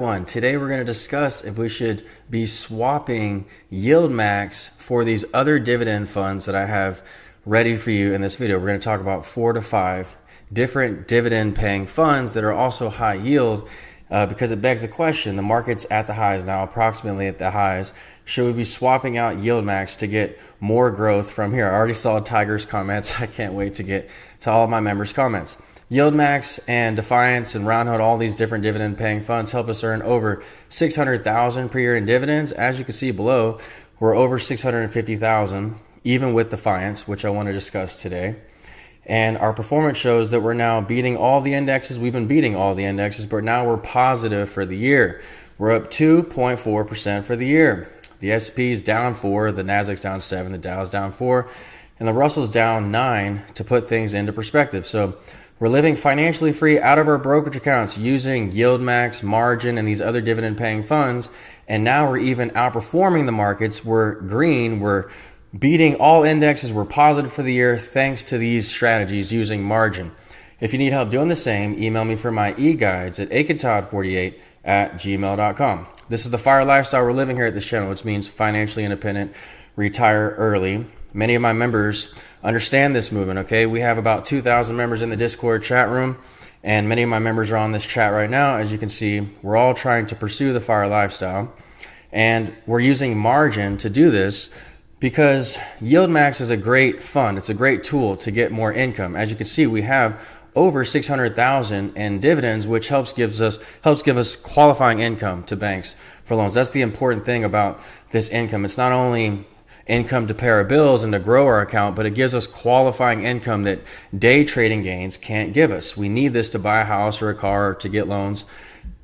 Today we're going to discuss if we should be swapping Yieldmax for these other dividend funds that I have ready for you in this video. We're going to talk about 4 to 5 different dividend paying funds that are also high yield because it begs the question, the market's at the highs now, approximately at the highs. Should we be swapping out Yieldmax to get more growth from here? I already saw Tiger's comments. I can't wait to get to all of my members' comments. Yieldmax and Defiance and Roundhill, all these different dividend paying funds help us earn over $600,000 per year in dividends. As you can see below, we're over $650,000 even with Defiance, which I want to discuss today. And our performance shows that we're now beating all the indexes. We've been beating all the indexes, but now we're positive for the year. We're up 2.4% for the year. The S&P is down 4, the Nasdaq's down 7, the Dow's down 4, and the Russell's down 9 to put things into perspective. So we're living financially free out of our brokerage accounts using Yieldmax, margin, and these other dividend paying funds. And now we're even outperforming the markets. We're green. We're beating all indexes. We're positive for the year thanks to these strategies using margin. If you need help doing the same, email me for my e-guides at akatod48@gmail.com. This is the FIRE lifestyle we're living here at this channel, which means financially independent, retire early. Many of my members understand this movement, okay? We have about 2,000 members in the Discord chat room, and many of my members are on this chat right now. As you can see, we're all trying to pursue the FIRE lifestyle, and we're using margin to do this because Yieldmax is a great fund. It's a great tool to get more income. As you can see, we have over $600,000 in dividends, which helps give us qualifying income to banks for loans. That's the important thing about this income. It's not only income to pay our bills and to grow our account, but it gives us qualifying income that day trading gains can't give us. We need this to buy a house or a car or to get loans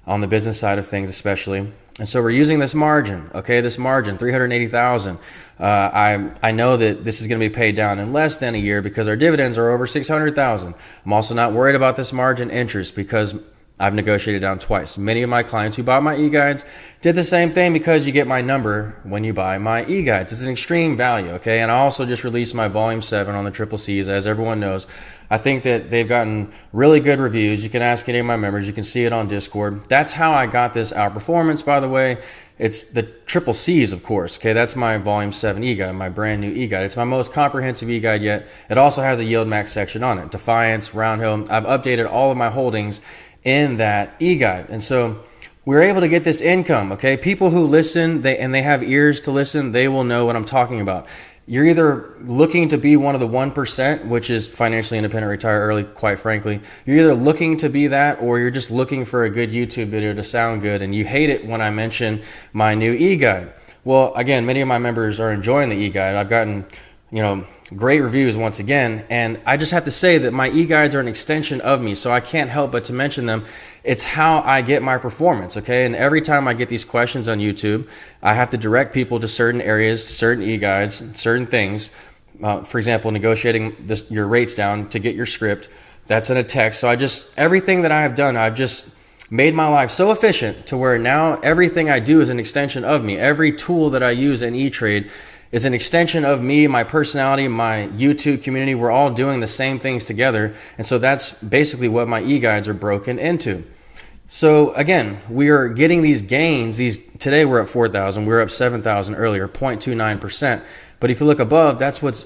on the business side of things especially. And so we're using this margin, okay? This margin, $380,000. I know that this is going to be paid down in less than a year because our dividends are over $600,000. I'm also not worried about this margin interest because I've negotiated down twice. Many of my clients who bought my e-guides did the same thing because you get my number when you buy my e-guides. It's an extreme value, okay? And I also just released my volume 7 on the triple C's, as everyone knows. I think that they've gotten really good reviews. You can ask any of my members. You can see it on Discord. That's how I got this outperformance, by the way. It's the triple C's, of course, okay? That's my volume 7 e-guide, my brand new e-guide. It's my most comprehensive e-guide yet. It also has a Yieldmax section on it. Defiance, Roundhill. I've updated all of my holdings in that e-guide. And so we're able to get this income, okay? People who listen, they have ears to listen, they will know what I'm talking about. You're either looking to be one of the 1%, which is financially independent, retire early, quite frankly. You're either looking to be that or you're just looking for a good YouTube video to sound good, and you hate it when I mention my new e-guide. Well, again, many of my members are enjoying the e-guide. I've gotten, great reviews once again, and I just have to say that my e-guides are an extension of me, so I can't help but to mention them. It's how I get my performance, okay? And every time I get these questions on YouTube, I have to direct people to certain areas, certain e-guides, certain things. For example, negotiating your rates down to get your script. That's in a text. So everything that I have done, I've just made my life so efficient to where now everything I do is an extension of me. Every tool that I use in E-Trade is an extension of me, my personality, my YouTube community. We're all doing the same things together. And so that's basically what my e-guides are broken into. So again, we are getting these gains. Today we're up 4,000. We were up 7,000 earlier, 0.29%. But if you look above, that's what's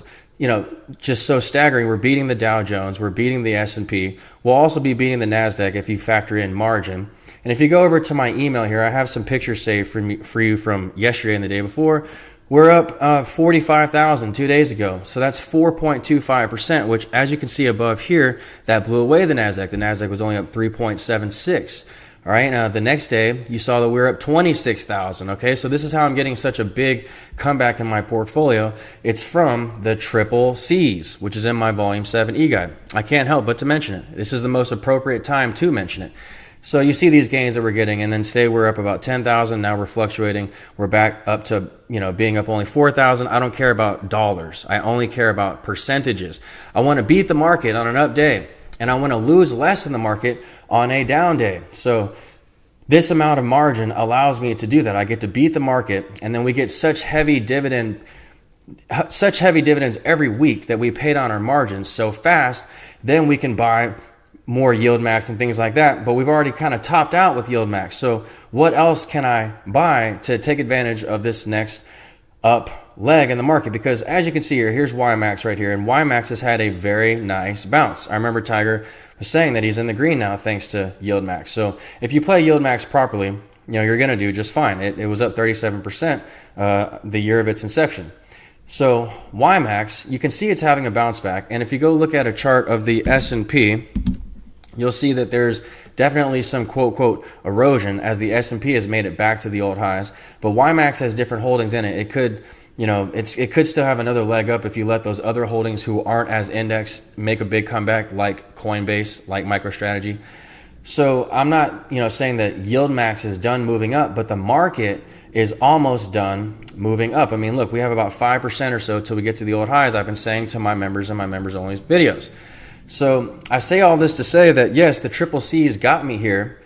just so staggering. We're beating the Dow Jones. We're beating the S&P. We'll also be beating the Nasdaq if you factor in margin. And if you go over to my email here, I have some pictures saved for you from yesterday and the day before. We're up 45,000 2 days ago. So that's 4.25%, which as you can see above here, that blew away the Nasdaq. The Nasdaq was only up 3.76. All right, now the next day you saw that we were up 26,000. Okay, so this is how I'm getting such a big comeback in my portfolio. It's from the triple C's, which is in my volume 7 e-guide. I can't help but to mention it. This is the most appropriate time to mention it. So you see these gains that we're getting, and then today we're up about 10,000. Now we're fluctuating. We're back up to, being up only 4,000. I don't care about dollars. I only care about percentages. I want to beat the market on an up day, and I want to lose less in the market on a down day. So this amount of margin allows me to do that. I get to beat the market, and then we get such heavy dividends every week that we paid on our margins so fast, then we can buy more Yieldmax and things like that, but we've already kind of topped out with Yieldmax. So what else can I buy to take advantage of this next up leg in the market? Because as you can see here, here's YMAX right here, and YMAX has had a very nice bounce. I remember Tiger was saying that he's in the green now thanks to Yieldmax. So if you play Yieldmax properly, you're going to do just fine. It was up 37% the year of its inception. So YMAX, you can see it's having a bounce back, and if you go look at a chart of the S&P, you'll see that there's definitely some quote erosion as the S&P has made it back to the old highs, but YMAX has different holdings in it. It could, it could still have another leg up if you let those other holdings who aren't as indexed make a big comeback, like Coinbase, like MicroStrategy. So I'm not, saying that Yieldmax is done moving up, but the market is almost done moving up. I mean, look, we have about 5% or so till we get to the old highs. I've been saying to my members and my members only videos. So I say all this to say that yes, the triple C's got me here,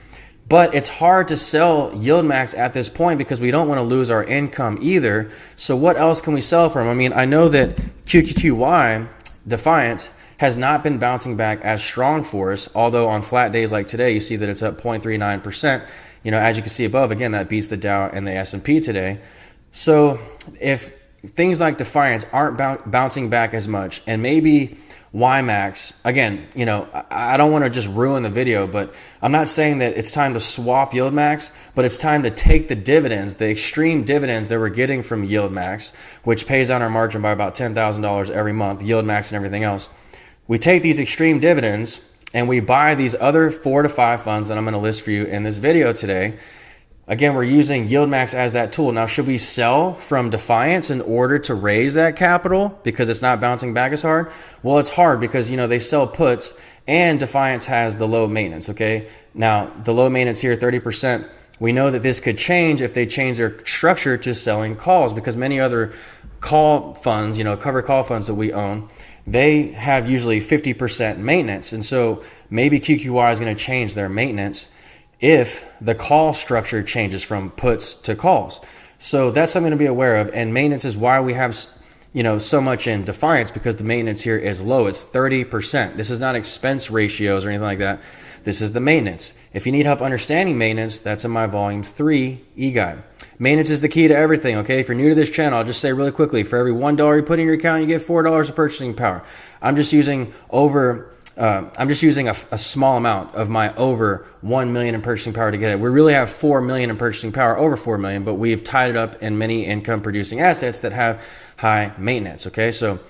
but it's hard to sell Yieldmax at this point because we don't want to lose our income either. So what else can we sell from? I mean, I know that QQQY, Defiance, has not been bouncing back as strong for us, although on flat days like today, you see that it's up 0.39%. As you can see above, again, that beats the Dow and the S&P today. So if things like Defiance aren't bouncing back as much, and maybe YMAX, again, I don't want to just ruin the video, but I'm not saying that it's time to swap Yieldmax, but it's time to take the dividends, the extreme dividends that we're getting from Yieldmax, which pays down our margin by about $10,000 every month, Yieldmax and everything else. We take these extreme dividends and we buy these other 4 to 5 funds that I'm going to list for you in this video today. Again, we're using Yieldmax as that tool. Now, should we sell from Defiance in order to raise that capital because it's not bouncing back as hard? Well, it's hard because, they sell puts and Defiance has the low maintenance, okay? Now, the low maintenance here, 30%, we know that this could change if they change their structure to selling calls, because many other call funds, covered call funds that we own, they have usually 50% maintenance. And so maybe QQY is going to change their maintenance if the call structure changes from puts to calls. So that's something to be aware of. And maintenance is why we have, so much in Defiance, because the maintenance here is low. It's 30%. This is not expense ratios or anything like that. This is the maintenance. If you need help understanding maintenance, that's in my volume 3 e-guide. Maintenance is the key to everything, okay? If you're new to this channel, I'll just say really quickly, for every $1 you put in your account, you get $4 of purchasing power. I'm just using a small amount of my over 1 million in purchasing power to get it. We really have 4 million in purchasing power, over 4 million, but we've tied it up in many income producing assets that have high maintenance, okay? So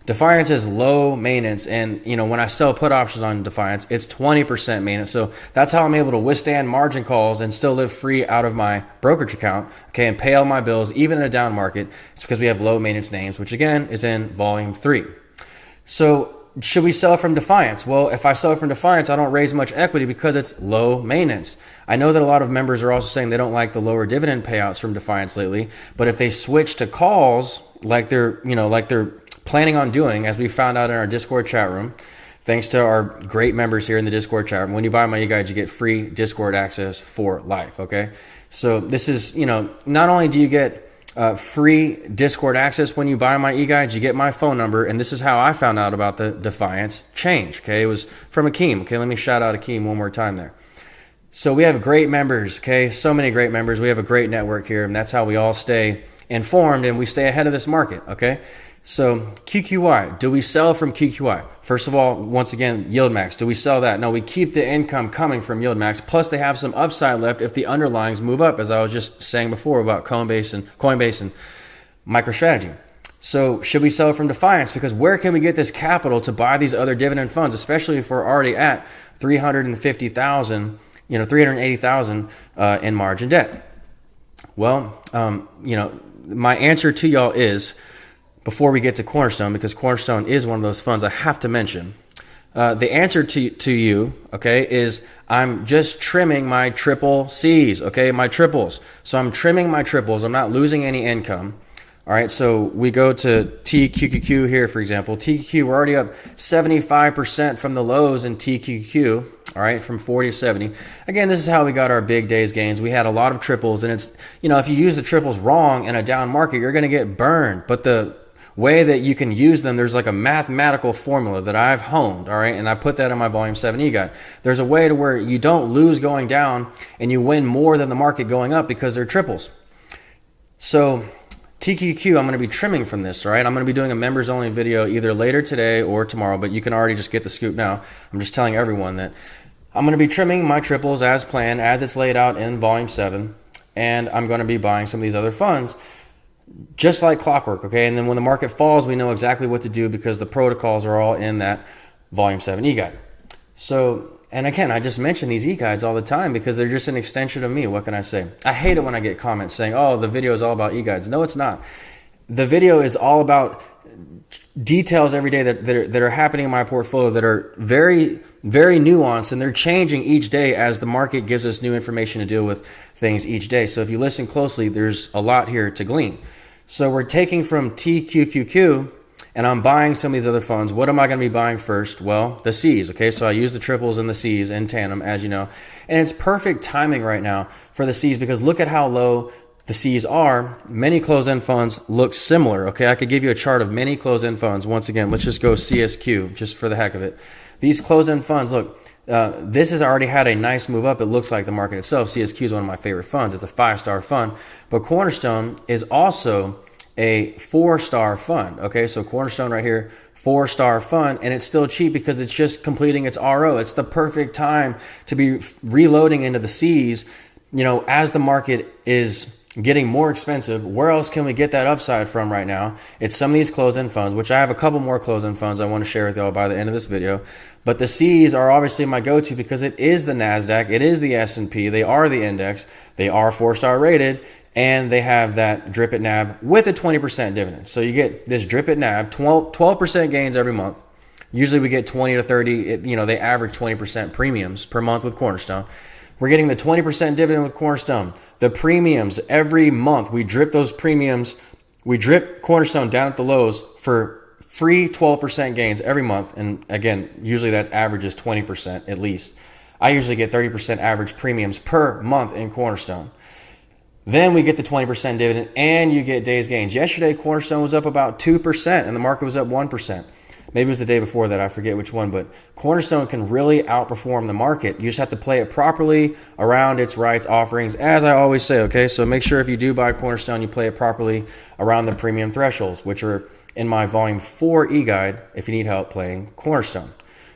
Defiance is low maintenance, and when I sell put options on Defiance, it's 20% maintenance. So that's how I'm able to withstand margin calls and still live free out of my brokerage account, okay, and pay all my bills even in a down market. It's because we have low maintenance names, which again is in volume 3. So should we sell from Defiance? Well, if I sell from Defiance, I don't raise much equity because it's low maintenance. I know that a lot of members are also saying they don't like the lower dividend payouts from Defiance lately, but if they switch to calls like they're planning on doing, as we found out in our Discord chat room, thanks to our great members here in the Discord chat room, when you buy my e-guide, you get free Discord access for life, okay? So this is, not only do you get free Discord access when you buy my e-guides, you get my phone number, and this is how I found out about the Defiance change, okay? It was from Akeem, okay? Let me shout out Akeem one more time there. So we have great members, okay? So many great members. We have a great network here, and that's how we all stay informed and we stay ahead of this market, okay? So QQY, do we sell from QQY? First of all, once again, Yieldmax, do we sell that? No, we keep the income coming from Yieldmax, plus they have some upside left if the underlyings move up, as I was just saying before about Coinbase and MicroStrategy. So should we sell from Defiance? Because where can we get this capital to buy these other dividend funds, especially if we're already at 350,000, 380,000 in margin debt? Well, my answer to y'all is, before we get to Cornerstone, because Cornerstone is one of those funds I have to mention, the answer to you, okay, is I'm just trimming my triple C's, okay, my triples. So I'm trimming my triples. I'm not losing any income. All right, so we go to TQQQ here, for example. TQQ, we're already up 75% from the lows in TQQ, all right, from 40 to 70. Again, this is how we got our big days gains. We had a lot of triples, and it's, if you use the triples wrong in a down market, you're going to get burned. But the way that you can use them, there's like a mathematical formula that I've honed, all right, and I put that in my Volume 7 e-guide. There's a way to where you don't lose going down and you win more than the market going up because they're triples. So TQQ, I'm going to be trimming from this, all right? I'm going to be doing a members only video either later today or tomorrow, but you can already just get the scoop now. I'm just telling everyone that I'm going to be trimming my triples as planned, as it's laid out in Volume 7, and I'm going to be buying some of these other funds just like clockwork, okay? And then when the market falls, we know exactly what to do because the protocols are all in that Volume 7 e-guide. So, and again, I just mention these e-guides all the time because they're just an extension of me. What can I say? I hate it when I get comments saying, oh, the video is all about e-guides. No, it's not. The video is all about details every day that are happening in my portfolio that are very, very nuanced, and they're changing each day as the market gives us new information to deal with things each day. So if you listen closely, there's a lot here to glean. So we're taking from TQQQ, and I'm buying some of these other funds. What am I going to be buying first? Well, the C's, okay? So I use the triples and the C's in tandem, as you know. And it's perfect timing right now for the C's because look at how low the C's are. Many closed-end funds look similar, okay? I could give you a chart of many closed-end funds. Once again, let's just go CSQ, just for the heck of it. These closed-end funds, look, this has already had a nice move up. It looks like the market itself. CSQ is one of my favorite funds. It's a 5-star fund. But Cornerstone is also a 4-star fund. Okay, so Cornerstone right here, 4-star fund, and it's still cheap because it's just completing its RO. It's the perfect time to be reloading into the C's, you know, as the market is getting more expensive. Where else can we get that upside from right now? It's some of these closed-end funds, which I have a couple more closed-end funds I want to share with y'all by the end of this video. But the C's are obviously my go-to because it is the NASDAQ, it is the S&P, they are the index, they are 4-star rated, and they have that drip at NAV with a 20% dividend. So you get this drip at NAV, 12% gains every month. Usually we get 20 to 30, they average 20% premiums per month with Cornerstone. We're getting the 20% dividend with Cornerstone. The premiums every month, we drip those premiums, we drip Cornerstone down at the lows for free 12% gains every month. And again, usually that averages 20% at least. I usually get 30% average premiums per month in Cornerstone. Then we get the 20% dividend and you get days gains. Yesterday, Cornerstone was up about 2% and the market was up 1%. Maybe it was the day before that, I forget which one, but Cornerstone can really outperform the market. You just have to play it properly around its rights offerings, as I always say, okay? So make sure if you do buy Cornerstone, you play it properly around the premium thresholds, which are in my Volume 4 e-guide if you need help playing Cornerstone.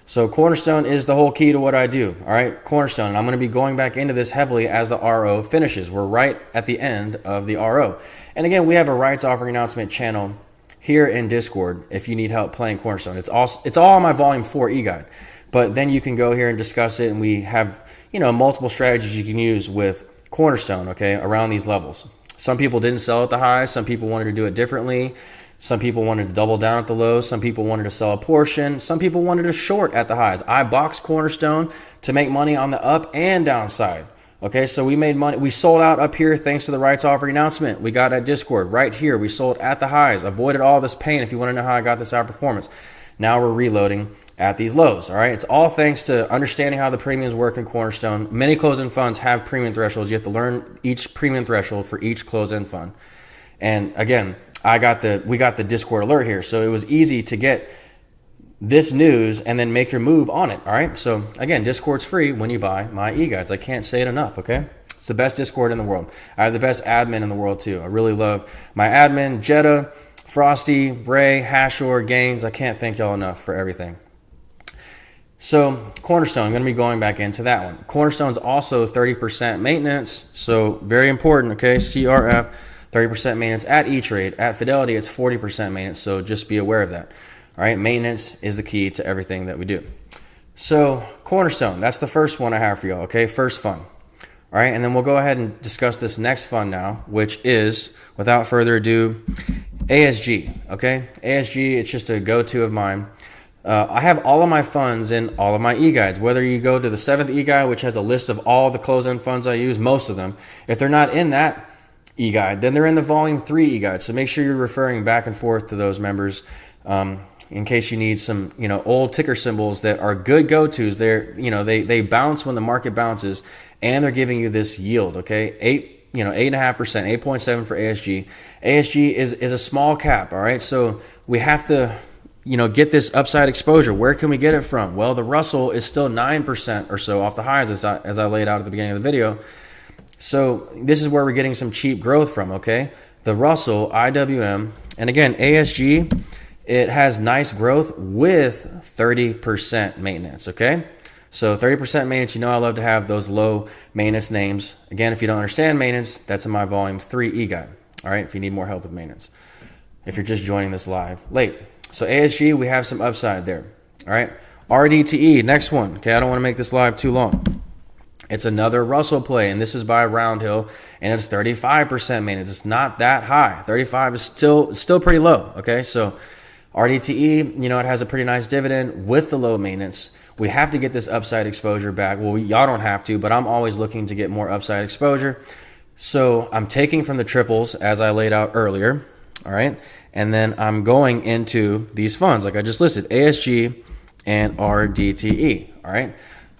So Cornerstone is the whole key to what I do, all right? Cornerstone, and I'm going to be going back into this heavily as the RO finishes. We're right at the end of the RO. And again, we have a rights offering announcement channel here in Discord if you need help playing Cornerstone. It's all on my Volume 4 e-guide. But then you can go here and discuss it, and we have, multiple strategies you can use with Cornerstone, okay, around these levels. Some people didn't sell at the highs. Some people wanted to do it differently. Some people wanted to double down at the lows. Some people wanted to sell a portion. Some people wanted to short at the highs. I boxed Cornerstone to make money on the up and downside. Okay, so we made money. We sold out up here thanks to the rights offering announcement we got at Discord. Right here, we sold at the highs. Avoided all this pain if you want to know how I got this outperformance. Now we're reloading at these lows, all right? It's all thanks to understanding how the premiums work in Cornerstone. Many closed-end funds have premium thresholds. You have to learn each premium threshold for each closed-end fund. And again, we got the Discord alert here, so it was easy to get this news and then make your move on it, all right? So again, Discord's free when you buy my e-guides. I can't say it enough, okay? It's the best Discord in the world. I have the best admin in the world too. I really love my admin, Jetta, Frosty, Ray, Hashor, Gaines. I can't thank y'all enough for everything. So Cornerstone, I'm going to be going back into that one. Cornerstone's also 30% maintenance, so very important, okay? CRF, 30% maintenance at E-Trade. At Fidelity, it's 40% maintenance, so just be aware of that. All right, maintenance is the key to everything that we do. So Cornerstone, that's the first one I have for you, okay? First fund. All right, and then we'll go ahead and discuss this next fund now, which is, without further ado, ASG, okay? ASG, it's just a go-to of mine. I have all of my funds in all of my e-guides. Whether you go to the 7th e-guide, which has a list of all the closed-end funds I use, most of them, if they're not in that e-guide, then they're in the Volume 3 e-guide. So make sure you're referring back and forth to those members in case you need some, old ticker symbols that are good go-tos. They're, they bounce when the market bounces, and they're giving you this yield, okay? 8.5%, 8.7 for ASG. ASG is a small cap, all right? So we have to, get this upside exposure. Where can we get it from? Well, the Russell is still 9% or so off the highs as I laid out at the beginning of the video. So this is where we're getting some cheap growth from, okay? The Russell, IWM, and again, ASG, it has nice growth with 30% maintenance, okay? So 30% maintenance, I love to have those low maintenance names. Again, if you don't understand maintenance, that's in my volume 3 guide, all right? If you need more help with maintenance, if you're just joining this live late. So ASG, we have some upside there, all right? RDTE, next one, okay? I don't want to make this live too long. It's another Russell play, and this is by Roundhill, and it's 35% maintenance. It's not that high. 35 is still pretty low, okay? So RDTE, it has a pretty nice dividend with the low maintenance. We have to get this upside exposure back. Well, y'all don't have to, but I'm always looking to get more upside exposure. So I'm taking from the triples as I laid out earlier, all right? And then I'm going into these funds like I just listed, ASG and RDTE, all right?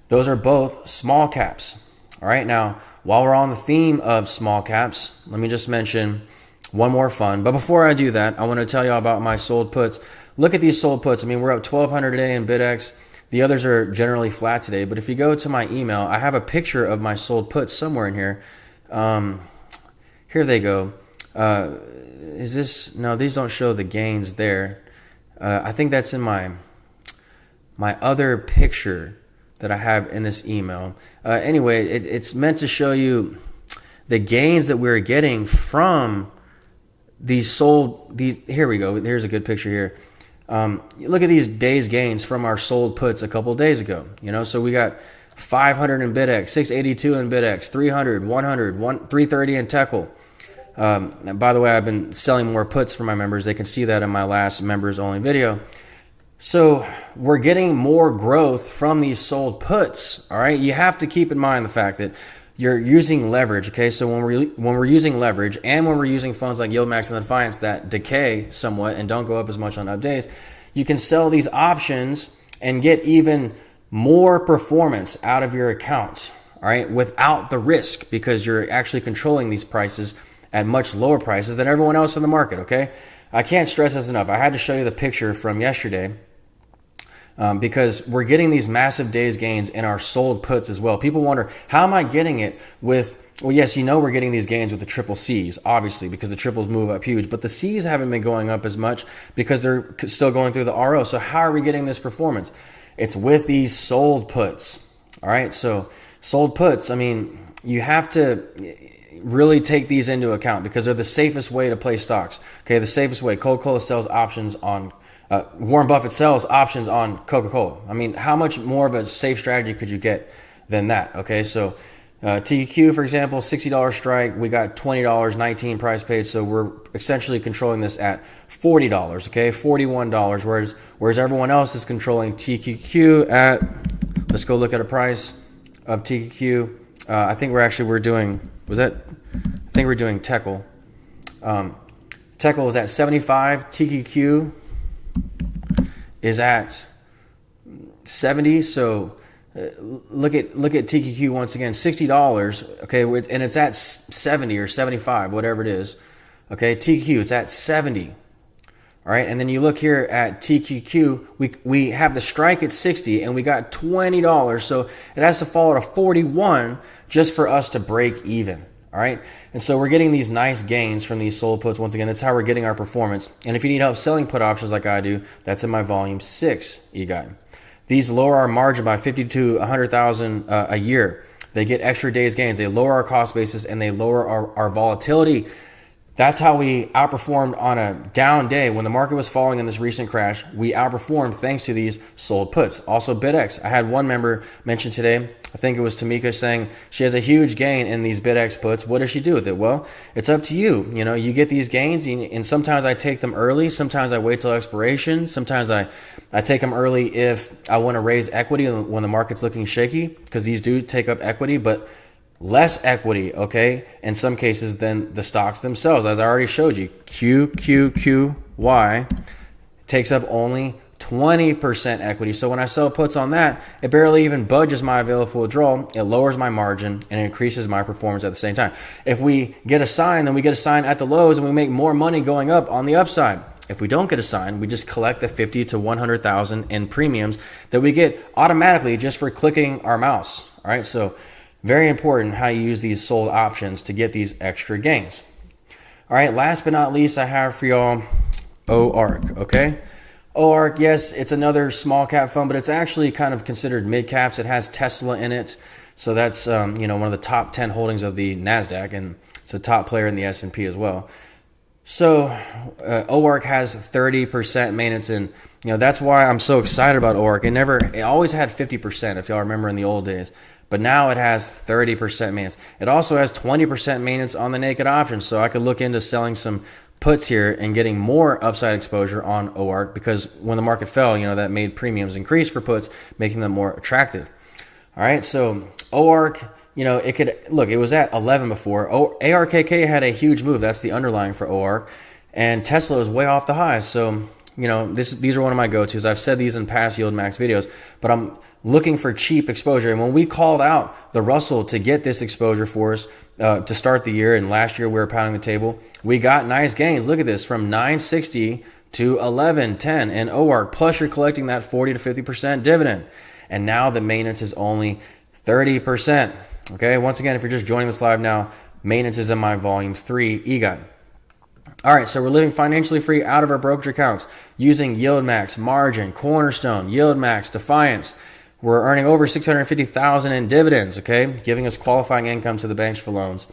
Those are both small caps, all right? Now, while we're on the theme of small caps, let me just mention one more fund. But before I do that, I want to tell you about my sold puts. Look at these sold puts. I mean, we're up 1,200 today in BidX. The others are generally flat today. But if you go to my email, I have a picture of my sold puts somewhere in here. Here they go. Is this? No, these don't show the gains there. I think that's in my other picture that I have in this email. Anyway, it's meant to show you the gains that we're getting from these sold. Here we go. Here's a good picture here. Look at these days gains from our sold puts a couple of days ago. So we got 500 in BidX, 682 in BidX, 300, 100, 330 in Teckle. And by the way, I've been selling more puts for my members. They can see that in my last members only video. So we're getting more growth from these sold puts, all right? You have to keep in mind the fact that you're using leverage, okay? So when we're using leverage and when we're using funds like Yieldmax and Defiance that decay somewhat and don't go up as much on up days, you can sell these options and get even more performance out of your account, all right, without the risk because you're actually controlling these prices at much lower prices than everyone else in the market, okay? I can't stress this enough. I had to show you the picture from yesterday because we're getting these massive days gains in our sold puts as well. People wonder, how am I getting it with, well, yes, we're getting these gains with the triple Cs, obviously, because the triples move up huge, but the Cs haven't been going up as much because they're still going through the RO. So how are we getting this performance? It's with these sold puts, all right? So sold puts, I mean, you have to really take these into account because they're the safest way to play stocks. Okay, the safest way. Coca-Cola sells options on, Warren Buffett sells options on Coca-Cola. I mean, how much more of a safe strategy could you get than that? Okay, so TQ, for example, $60 strike. We got $20, 19 price paid. So we're essentially controlling this at $40, okay, $41, whereas everyone else is controlling TQQ at, let's go look at a price of TQQ. I think we're doing, I think we're doing Teckle. Teckle is at 75. TQQ is at 70. So look at TQQ once again, $60. Okay, and it's at 70 or 75, whatever it is. Okay, TQQ, it's at 70. All right, and then you look here at TQQ, we have the strike at 60 and we got $20. So it has to fall at a 41 just for us to break even. All right, and so we're getting these nice gains from these sold puts. Once again, that's how we're getting our performance. And if you need help selling put options like I do, that's in my volume 6 e-guide. These lower our margin by 50 to 100,000 a year. They get extra days gains. They lower our cost basis and they lower our volatility. That's how we outperformed on a down day. When the market was falling in this recent crash, we outperformed thanks to these sold puts. Also BidX. I had one member mention today, I think it was Tamika, saying she has a huge gain in these BidX puts. What does she do with it? Well, it's up to you. You get these gains, and sometimes I take them early. Sometimes I wait till expiration. Sometimes I take them early if I want to raise equity when the market's looking shaky, because these do take up equity, but less equity, okay, in some cases than the stocks themselves. As I already showed you, QQQY takes up only 20% equity. So when I sell puts on that, it barely even budges my available withdrawal. It lowers my margin and it increases my performance at the same time. If we get a sign, then we get a sign at the lows and we make more money going up on the upside. If we don't get a sign, we just collect the 50 to 100,000 in premiums that we get automatically just for clicking our mouse. All right, so very important how you use these sold options to get these extra gains. All right, last but not least, I have for y'all OARC, okay? OARC, yes, it's another small cap fund, but it's actually kind of considered mid caps. It has Tesla in it, so that's one of the top 10 holdings of the Nasdaq, and it's a top player in the S&P as well. So OARC has 30% maintenance, and that's why I'm so excited about OARC. It always had 50%, if y'all remember in the old days, but now it has 30% maintenance. It also has 20% maintenance on the naked options, so I could look into selling some puts here and getting more upside exposure on OARC, because when the market fell, that made premiums increase for puts, making them more attractive. All right, so OARC, it was at 11 before. ARKK had a huge move. That's the underlying for OARC, and Tesla is way off the high. So these are one of my go-tos. I've said these in past Yieldmax videos, but I'm looking for cheap exposure. And when we called out the Russell to get this exposure for us to start the year, and last year we were pounding the table, we got nice gains. Look at this, from 960 to 1110 in OARC, plus you're collecting that 40 to 50% dividend. And now the maintenance is only 30%. Okay, once again, if you're just joining this live now, maintenance is in my volume 3 e-guide. All right, so we're living financially free out of our brokerage accounts using Yieldmax, Margin, Cornerstone, Yieldmax, Defiance. We're earning over $650,000 in dividends, okay, giving us qualifying income to the banks for loans.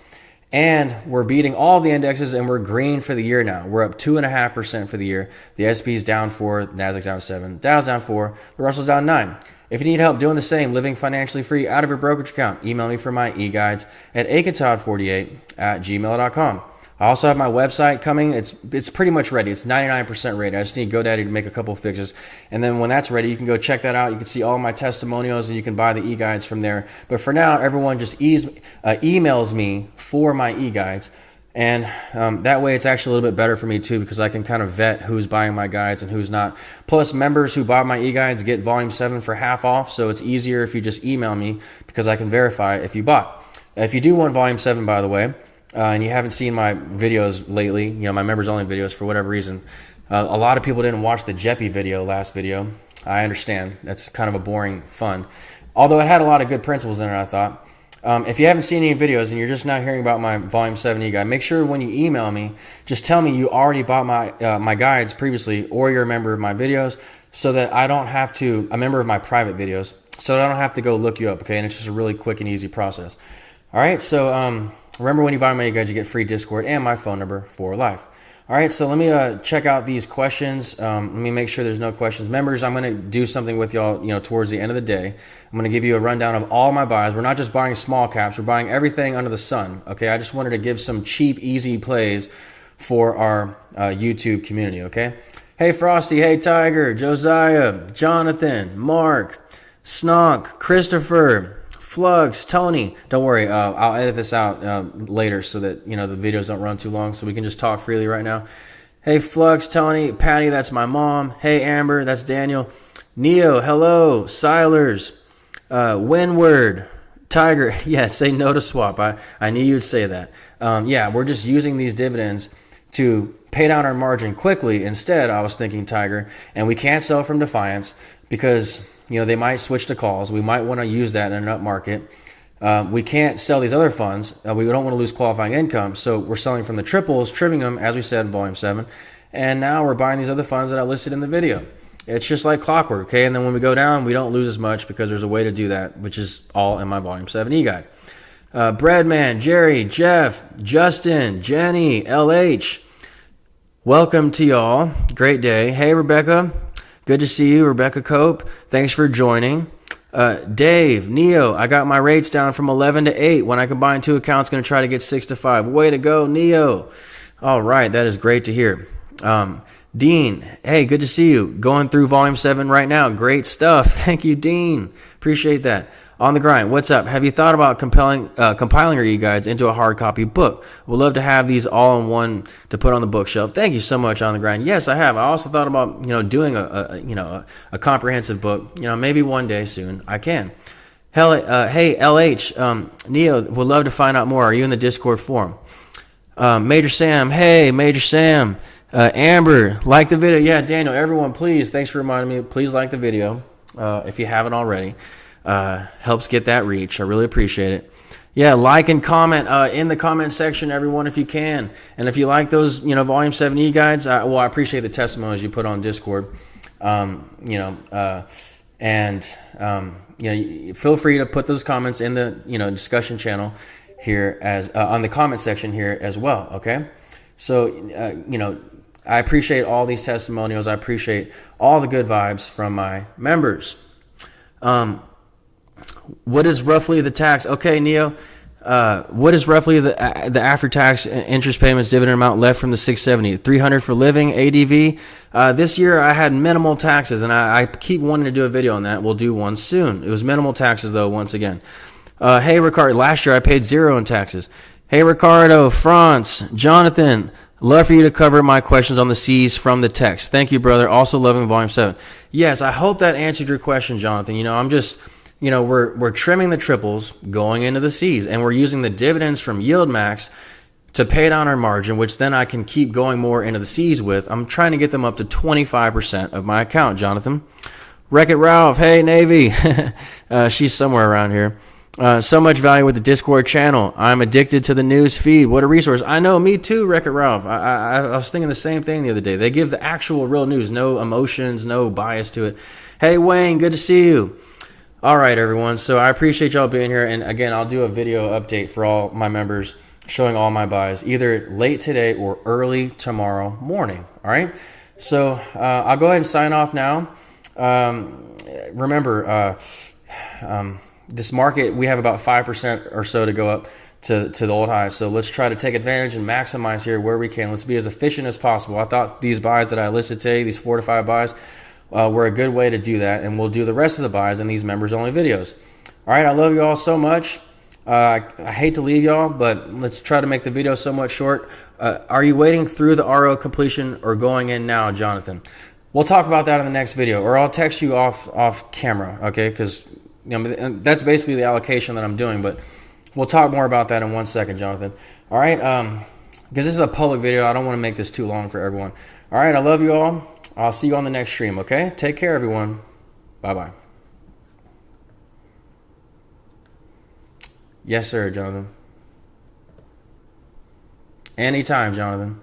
And we're beating all the indexes, and we're green for the year now. We're up 2.5% for the year. The S&P's down 4, Nasdaq's down 7, Dow's down 4, the Russell's down 9. If you need help doing the same, living financially free out of your brokerage account, email me for my e-guides at akatod48@gmail.com. I also have my website coming. It's pretty much ready. It's 99% ready. I just need GoDaddy to make a couple of fixes. And then when that's ready, you can go check that out. You can see all my testimonials, and you can buy the e-guides from there. But for now, everyone just emails me for my e-guides. And that way it's actually a little bit better for me too, because I can kind of vet who's buying my guides and who's not. Plus, members who bought my e-guides get volume 7 for half off, so it's easier if you just email me, because I can verify if you bought. If you do want volume 7, by the way, and you haven't seen my videos lately, my members only videos for whatever reason, a lot of people didn't watch the Jeppy video, last video. I understand, that's kind of a boring fund, although it had a lot of good principles in it, I thought. If you haven't seen any videos and you're just now hearing about my Volume 7 e-guide, make sure when you email me, just tell me you already bought my guides previously, or you're a member of my videos, so that I don't have to, a member of my private videos, so that I don't have to go look you up, okay? And it's just a really quick and easy process. All right, so remember, when you buy my e-guides, you get free Discord and my phone number for life. All right, so let me check out these questions. Let me make sure there's no questions. Members, I'm going to do something with y'all, towards the end of the day. I'm going to give you a rundown of all my buys. We're not just buying small caps. We're buying everything under the sun, okay? I just wanted to give some cheap, easy plays for our YouTube community, okay? Hey, Frosty. Hey, Tiger. Josiah. Jonathan. Mark. Snog. Christopher. Flux, Tony, don't worry, I'll edit this out later so that the videos don't run too long, so we can just talk freely right now. Hey, Flux, Tony, Patty, that's my mom. Hey, Amber, that's Daniel. Neo, hello. Silers, Windward, Tiger, yeah, say no to swap. I knew you'd say that. Yeah, we're just using these dividends to pay down our margin quickly. Instead, I was thinking, Tiger, and we can't sell from Defiance because they might switch to calls. We might want to use that in an up market. We can't sell these other funds. We don't want to lose qualifying income. So we're selling from the triples, trimming them, as we said in Volume 7. And now we're buying these other funds that I listed in the video. It's just like clockwork, okay? And then when we go down, we don't lose as much because there's a way to do that, which is all in my Volume 7 e-guide. Breadman, Jerry, Jeff, Justin, Jenny, LH, welcome to y'all. Great day. Hey, Rebecca. Good to see you, Rebecca Cope. Thanks for joining. Dave, Neo, I got my rates down from 11 to 8. When I combine two accounts, going to try to get 6 to 5. Way to go, Neo. All right, that is great to hear. Dean, hey, good to see you. Going through Volume 7 right now. Great stuff. Thank you, Dean. Appreciate that. On the grind. What's up? Have you thought about compiling your e-guides into a hard copy book? Would love to have these all in one to put on the bookshelf. Thank you so much, On the Grind. Yes, I have. I also thought about doing a comprehensive book. Maybe one day soon I can. Hey LH, Neo would love to find out more. Are you in the Discord forum? Major Sam. Hey Major Sam. Amber, like the video. Yeah, Daniel. Everyone, please. Thanks for reminding me. Please like the video if you haven't already. Helps get that reach. I really appreciate it. Yeah, like and comment in the comment section, everyone, if you can. And if you like those, Volume 7 e-guides, I appreciate the testimonies you put on Discord. Feel free to put those comments in the, discussion channel here as on the comment section here as well. Okay, so I appreciate all these testimonials. I appreciate all the good vibes from my members. What is roughly the tax? Okay, Neo. What is roughly the after-tax interest payments dividend amount left from the 670? 300 for living ADV. This year I had minimal taxes, and I keep wanting to do a video on that. We'll do one soon. It was minimal taxes though. Once again, hey Ricardo. Last year I paid 0 in taxes. Hey Ricardo, France, Jonathan. Love for you to cover my questions on the C's from the text. Thank you, brother. Also loving Volume 7. Yes, I hope that answered your question, Jonathan. I'm just. We're trimming the triples going into the C's, and we're using the dividends from Yieldmax to pay down our margin, which then I can keep going more into the C's with. I'm trying to get them up to 25% of my account, Jonathan. Wreck-It Ralph, hey Navy. She's somewhere around here. So much value with the Discord channel. I'm addicted to the news feed. What a resource. I know, me too, Wreck-It Ralph. I was thinking the same thing the other day. They give the actual real news, no emotions, no bias to it. Hey Wayne, good to see you. All right, everyone. So I appreciate y'all being here. And again, I'll do a video update for all my members showing all my buys either late today or early tomorrow morning. All right. So I'll go ahead and sign off now. Remember, this market, we have about 5% or so to go up to the old highs. So let's try to take advantage and maximize here where we can. Let's be as efficient as possible. I thought these buys that I listed today, these 4 to 5 buys, were a good way to do that, and we'll do the rest of the buys in these members-only videos. All right, I love you all so much. I hate to leave y'all, but let's try to make the video somewhat short. Are you waiting through the RO completion or going in now, Jonathan? We'll talk about that in the next video, or I'll text you off camera, okay? Because that's basically the allocation that I'm doing, but we'll talk more about that in 1 second, Jonathan. All right, because this is a public video, I don't want to make this too long for everyone. All right, I love you all. I'll see you on the next stream, okay? Take care, everyone. Bye-bye. Yes, sir, Jonathan. Anytime, Jonathan.